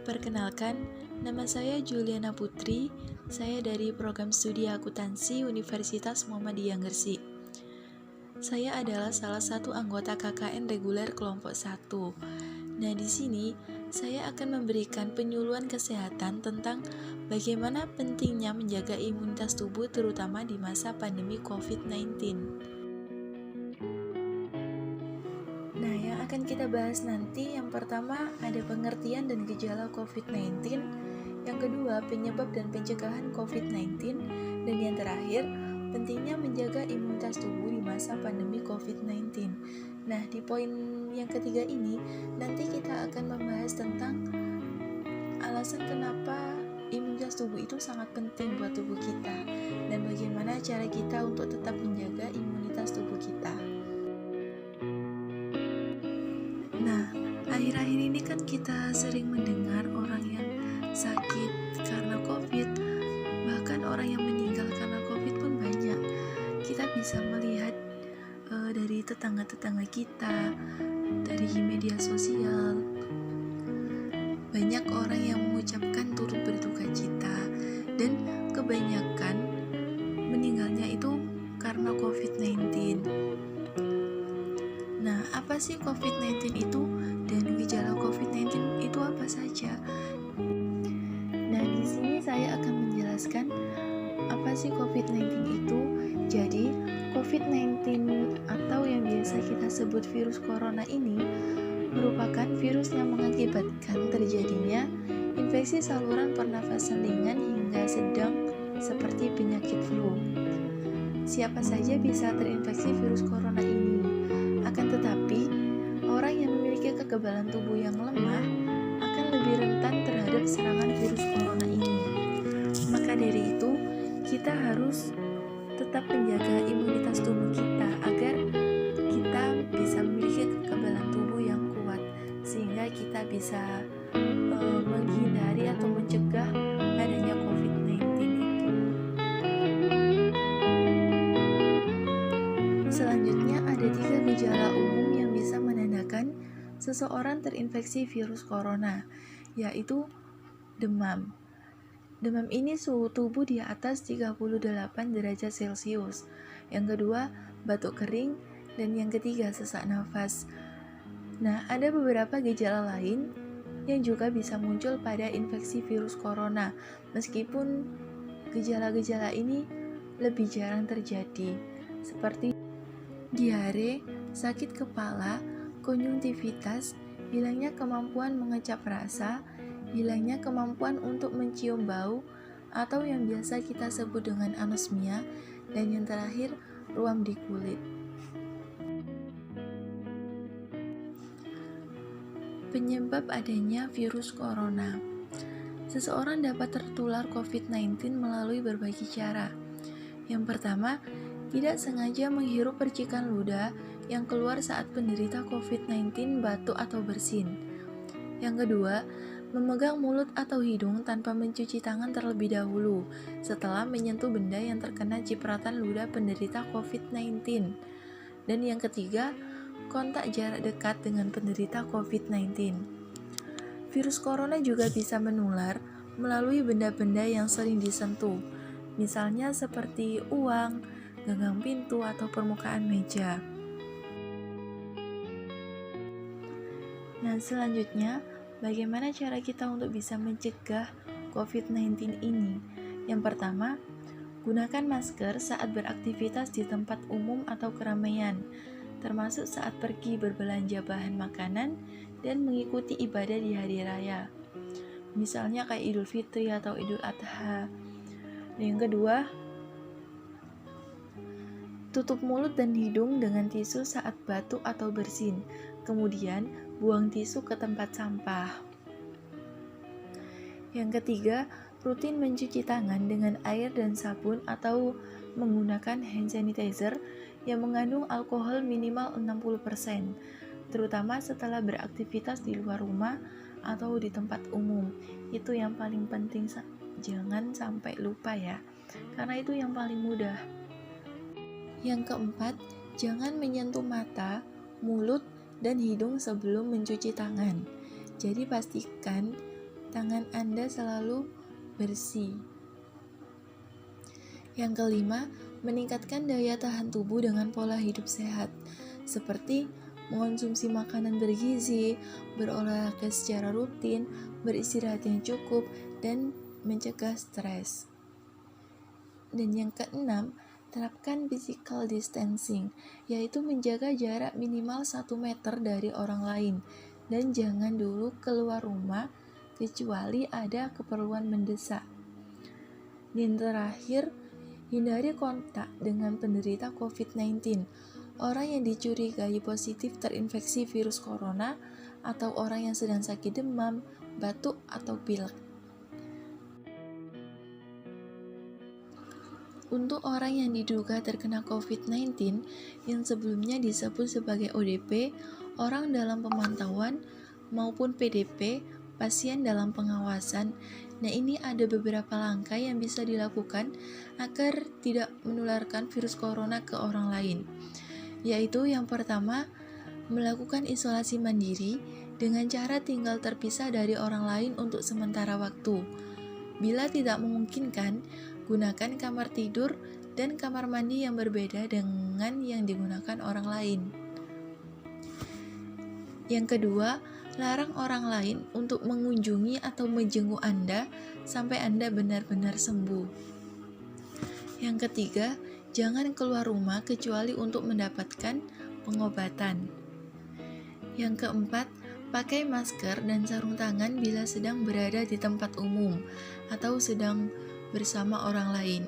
Perkenalkan, nama saya Juliana Putri. Saya dari program studi akuntansi Universitas Muhammadiyah Gresik. Saya adalah salah satu anggota KKN reguler kelompok 1. Nah, di sini saya akan memberikan penyuluhan kesehatan tentang bagaimana pentingnya menjaga imunitas tubuh terutama di masa pandemi COVID-19. Nah, yang akan kita bahas nanti yang pertama ada pengertian dan gejala COVID-19, yang kedua penyebab dan pencegahan COVID-19, dan yang terakhir pentingnya menjaga imunitas tubuh di masa pandemi COVID-19. Nah, di poin yang ketiga ini nanti kita akan membahas tentang alasan kenapa imunitas tubuh itu sangat penting buat tubuh kita dan bagaimana cara kita untuk tetap menjaga imunitas tubuh kita. Nah, akhir-akhir ini kan kita sering mendengar orang yang sakit karena COVID, bahkan orang yang meninggal karena COVID pun banyak. Kita bisa melihat dari tetangga-tetangga kita, dari media sosial, banyak orang yang mengucapkan turut berduka cita, dan kebanyakan meninggalnya itu karena COVID-19. Nah, apa sih COVID-19 itu dan gejala COVID-19 itu apa saja? Nah, di sini saya akan menjelaskan apa sih COVID-19 itu. Jadi, COVID-19 atau yang biasa kita sebut virus corona ini merupakan virus yang mengakibatkan terjadinya infeksi saluran pernafasan ringan hingga sedang seperti penyakit flu. Siapa saja bisa terinfeksi virus corona ini. Akan tetapi, orang yang memiliki kekebalan tubuh yang lemah akan lebih rentan terhadap serangan virus corona ini. Maka dari itu, kita harus tetap menjaga imunitas tubuh kita agar kita bisa memiliki kekebalan tubuh yang kuat sehingga kita bisa menghindari atau mencegah adanya COVID-19 itu. Selanjutnya ada 3 gejala umum yang bisa menandakan seseorang terinfeksi virus corona, yaitu demam. Demam ini suhu tubuh di atas 38 derajat Celcius. Yang kedua, batuk kering, dan yang ketiga, sesak nafas. Nah, ada beberapa gejala lain yang juga bisa muncul pada infeksi virus corona, meskipun gejala-gejala ini lebih jarang terjadi, seperti diare, sakit kepala, konjungtivitas, hilangnya kemampuan mengecap rasa, hilangnya kemampuan untuk mencium bau, atau yang biasa kita sebut dengan anosmia, dan yang terakhir, ruam di kulit. Penyebab adanya virus corona. Seseorang dapat tertular COVID-19 melalui berbagai cara. Yang pertama, tidak sengaja menghirup percikan ludah yang keluar saat penderita COVID-19 batuk atau bersin. Yang kedua, memegang mulut atau hidung tanpa mencuci tangan terlebih dahulu setelah menyentuh benda yang terkena cipratan ludah penderita COVID-19. Dan yang ketiga, kontak jarak dekat dengan penderita COVID-19. Virus corona juga bisa menular melalui benda-benda yang sering disentuh, misalnya seperti uang, gagang pintu, atau permukaan meja. Nah, selanjutnya, bagaimana cara kita untuk bisa mencegah COVID-19 ini? Yang pertama, gunakan masker saat beraktivitas di tempat umum atau keramaian, termasuk saat pergi berbelanja bahan makanan dan mengikuti ibadah di hari raya, misalnya kayak Idul Fitri atau Idul Adha. Yang kedua, tutup mulut dan hidung dengan tisu saat batuk atau bersin, kemudian buang tisu ke tempat sampah. Yang ketiga, rutin mencuci tangan dengan air dan sabun atau menggunakan hand sanitizer yang mengandung alkohol minimal 60%, terutama setelah beraktivitas di luar rumah atau di tempat umum. Itu yang paling penting, jangan sampai lupa ya, karena itu yang paling mudah. Yang keempat, jangan menyentuh mata, mulut, dan hidung sebelum mencuci tangan. Jadi pastikan Tangan Anda selalu bersih. Yang kelima, meningkatkan daya tahan tubuh dengan pola hidup sehat, seperti mengonsumsi makanan bergizi, berolahraga secara rutin, beristirahat yang cukup, dan mencegah stres. Dan yang keenam, terapkan physical distancing, yaitu menjaga jarak minimal 1 meter dari orang lain, dan jangan dulu keluar rumah kecuali ada keperluan mendesak. Dan terakhir, hindari kontak dengan penderita COVID-19, orang yang dicurigai positif terinfeksi virus corona, atau orang yang sedang sakit demam, batuk, atau pilek. Untuk orang yang diduga terkena COVID-19 yang sebelumnya disebut sebagai ODP, orang dalam pemantauan, maupun PDP, pasien dalam pengawasan. Nah, ini ada beberapa langkah yang bisa dilakukan agar tidak menularkan virus corona ke orang lain. Yaitu yang pertama, melakukan isolasi mandiri dengan cara tinggal terpisah dari orang lain untuk sementara waktu. Bila tidak memungkinkan, gunakan kamar tidur dan kamar mandi yang berbeda dengan yang digunakan orang lain. Yang kedua, larang orang lain untuk mengunjungi atau menjenguk Anda sampai Anda benar-benar sembuh. Yang ketiga, jangan keluar rumah kecuali untuk mendapatkan pengobatan. Yang keempat, pakai masker dan sarung tangan bila sedang berada di tempat umum atau sedang bersama orang lain.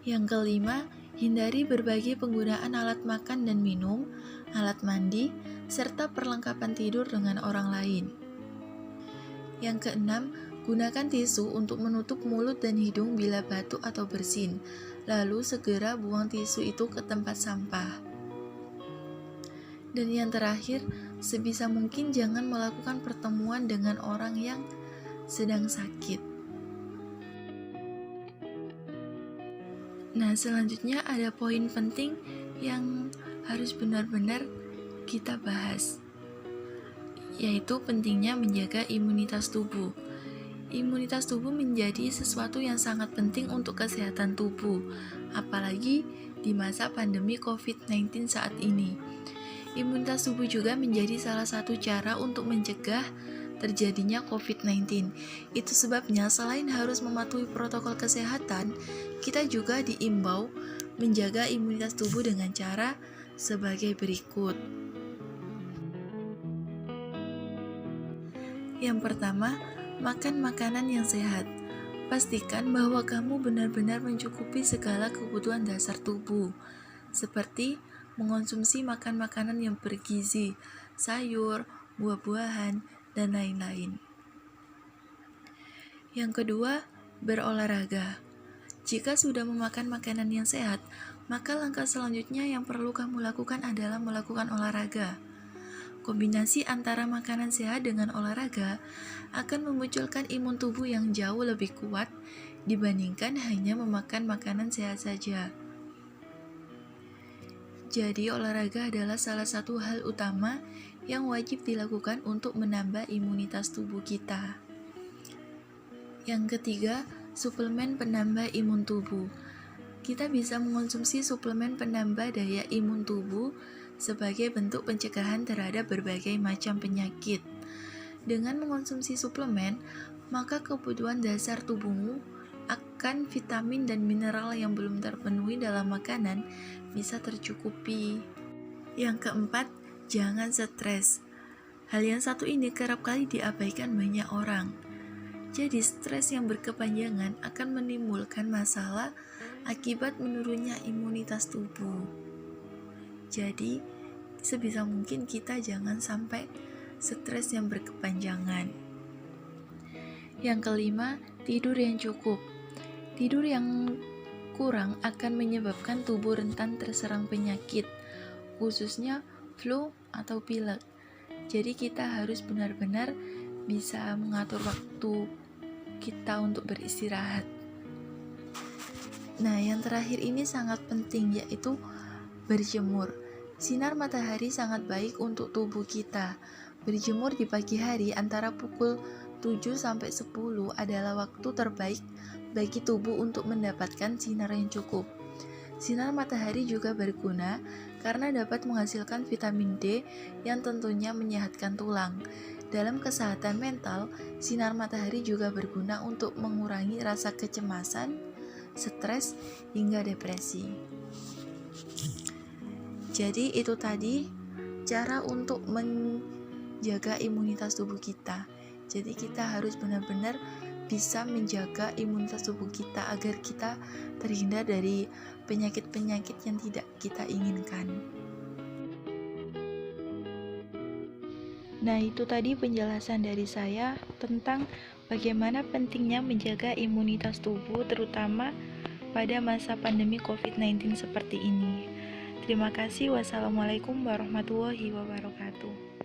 Yang kelima, hindari berbagi penggunaan alat makan dan minum, alat mandi, serta perlengkapan tidur dengan orang lain. Yang keenam, gunakan tisu untuk menutup mulut dan hidung bila batuk atau bersin, lalu segera buang tisu itu ke tempat sampah. Dan yang terakhir, sebisa mungkin jangan melakukan pertemuan dengan orang yang sedang sakit. Nah, selanjutnya ada poin penting yang harus benar-benar kita bahas, yaitu pentingnya menjaga imunitas tubuh. Imunitas tubuh menjadi sesuatu yang sangat penting untuk kesehatan tubuh, apalagi di masa pandemi COVID-19 saat ini. Imunitas tubuh juga menjadi salah satu cara untuk mencegah terjadinya COVID-19. Itu sebabnya selain harus mematuhi protokol kesehatan, kita juga diimbau menjaga imunitas tubuh dengan cara sebagai berikut. Yang pertama, makan makanan yang sehat. Pastikan bahwa kamu benar-benar mencukupi segala kebutuhan dasar tubuh, seperti mengonsumsi makan makanan yang bergizi, sayur, buah-buahan, dan lain-lain. Yang kedua, berolahraga. Jika sudah memakan makanan yang sehat, maka langkah selanjutnya yang perlu kamu lakukan adalah melakukan olahraga. Kombinasi antara makanan sehat dengan olahraga akan memunculkan imun tubuh yang jauh lebih kuat dibandingkan hanya memakan makanan sehat saja. Jadi, olahraga adalah salah satu hal utama yang wajib dilakukan untuk menambah imunitas tubuh kita. Yang ketiga, suplemen penambah imun tubuh. Kita bisa mengonsumsi suplemen penambah daya imun tubuh sebagai bentuk pencegahan terhadap berbagai macam penyakit. Dengan mengonsumsi suplemen, maka kebutuhan dasar tubuhmu akan vitamin dan mineral yang belum terpenuhi dalam makanan bisa tercukupi. Yang keempat, jangan stres. Hal yang satu ini kerap kali diabaikan banyak orang. Jadi stres yang berkepanjangan akan menimbulkan masalah akibat menurunnya imunitas tubuh. Jadi sebisa mungkin kita jangan sampai stres yang berkepanjangan. Yang kelima, tidur yang cukup. Tidur yang kurang akan menyebabkan tubuh rentan terserang penyakit, khususnya flu atau pilek. Jadi kita harus benar-benar bisa mengatur waktu kita untuk beristirahat. Nah, yang terakhir ini sangat penting, yaitu berjemur. Sinar matahari sangat baik untuk tubuh kita. Berjemur di pagi hari antara pukul 7 sampai 10 adalah waktu terbaik bagi tubuh untuk mendapatkan sinar yang cukup. Sinar matahari juga berguna karena dapat menghasilkan vitamin D yang tentunya menyehatkan tulang. Dalam kesehatan mental, sinar matahari juga berguna untuk mengurangi rasa kecemasan, stres, hingga depresi. Jadi itu tadi cara untuk menjaga imunitas tubuh kita. Jadi kita harus benar-benar bisa menjaga imunitas tubuh kita agar kita terhindar dari penyakit-penyakit yang tidak kita inginkan. Nah, itu tadi penjelasan dari saya tentang bagaimana pentingnya menjaga imunitas tubuh terutama pada masa pandemi COVID-19 seperti ini. Terima kasih. Wassalamualaikum warahmatullahi wabarakatuh.